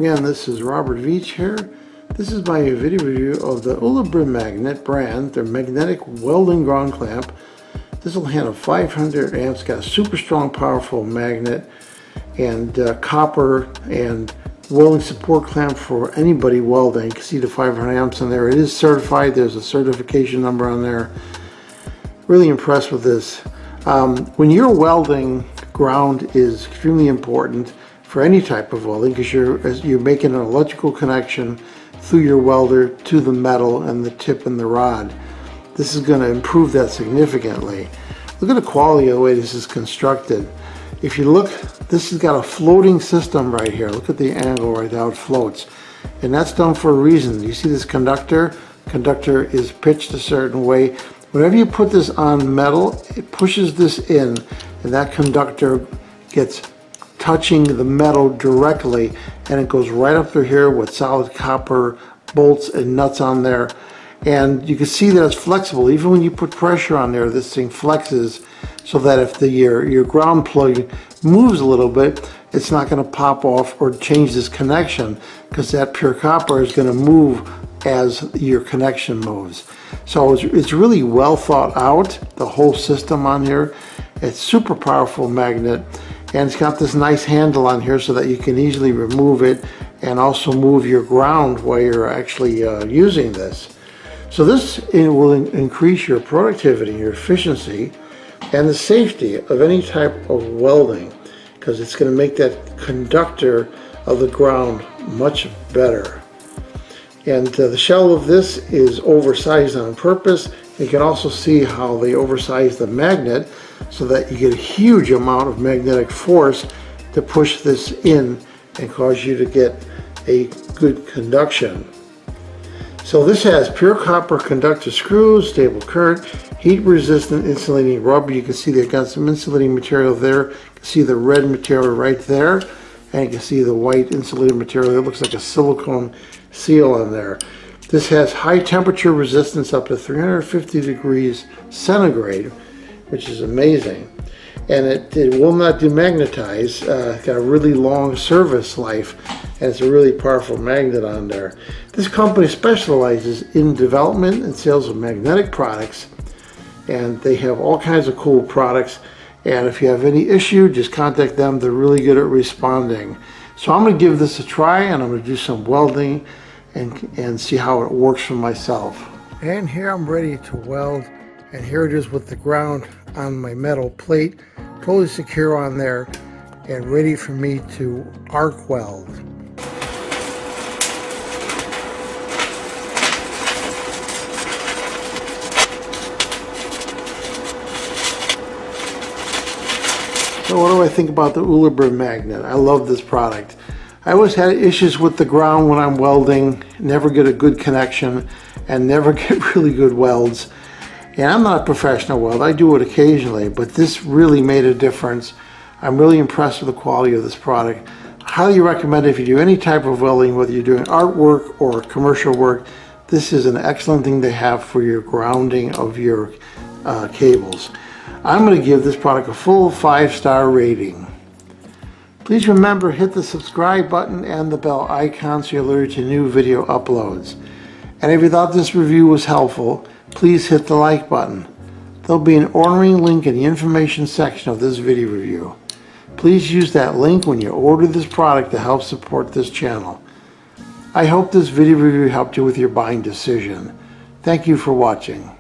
again, this is Robert Veach here. This is my video review of the ULIBERMAGNET brand, their magnetic welding ground clamp. This will handle 500 amps, got a super strong, powerful magnet, and copper and welding support clamp for anybody welding. You can see the 500 amps in there. It is certified. There's a certification number on there. Really impressed with this. When you're welding, ground is extremely important for any type of welding because you're making an electrical connection through your welder to the metal and the tip and the rod. This is going to improve that significantly. Look at the quality of the way this is constructed. If you look, this has got a floating system right here. Look at the angle right now, it floats. And that's done for a reason. You see this conductor? Conductor is pitched a certain way. Whenever you put this on metal, it pushes this in, and that conductor gets touching the metal directly, and it goes right up through here with solid copper bolts and nuts on there. And you can see that it's flexible. Even when you put pressure on there, this thing flexes so that if your ground plug moves a little bit, it's not going to pop off or change this connection, because that pure copper is going to move as your connection moves. So it's really well thought out, the whole system on here. It's super powerful magnet, and it's got this nice handle on here so that you can easily remove it and also move your ground while you're actually using this. So this will increase your productivity, your efficiency, and the safety of any type of welding, because it's going to make that conductor of the ground much better. And the shell of this is oversized on purpose. You can also see how they oversize the magnet so that you get a huge amount of magnetic force to push this in and cause you to get a good conduction. So this has pure copper conductor screws, stable current, heat resistant insulating rubber. You can see they've got some insulating material there. You can see the red material right there, and you can see the white insulating material. It looks like a silicone seal on there. This has high temperature resistance up to 350 degrees centigrade, which is amazing. And it will not demagnetize. It's got a really long service life, and it's a really powerful magnet on there. This company specializes in development and sales of magnetic products, and they have all kinds of cool products. And if you have any issue, just contact them. They're really good at responding. So I'm going to give this a try, and I'm going to do some welding and see how it works for myself. And here I'm ready to weld, and here it is with the ground on my metal plate, totally secure on there and ready for me to arc weld. So what do I think about the ULIBERMAGNET? I love this product. I always had issues with the ground when I'm welding, never get a good connection and never get really good welds. And I'm not a professional welder, I do it occasionally, but this really made a difference. I'm really impressed with the quality of this product. Highly recommend it if you do any type of welding, whether you're doing artwork or commercial work. This is an excellent thing to have for your grounding of your cables. I'm going to give this product a full 5-star rating. Please remember, hit the subscribe button and the bell icon so you're alerted to new video uploads. And if you thought this review was helpful, please hit the like button. There'll be an ordering link in the information section of this video review. Please use that link when you order this product to help support this channel. I hope this video review helped you with your buying decision. Thank you for watching.